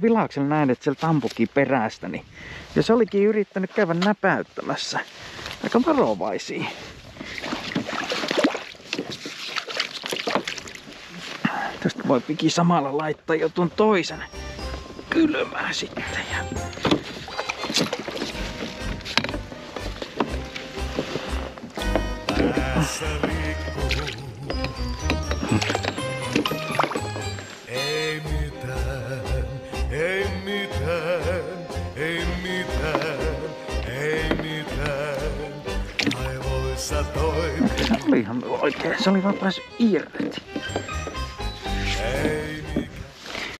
Vilauksella näin, että sieltä ampukin perästäni. Ja se olikin yrittänyt käydä näpäyttämässä. Aika varovaisia. Tästä voi piki samalla laittaa jo tuon toisen kylmää sitten. Ei mitään, ei mitään, ei mitään, ei mitään. Aivoissa toimii. Se oli ihan oikein, se oli vaan päässyt irti.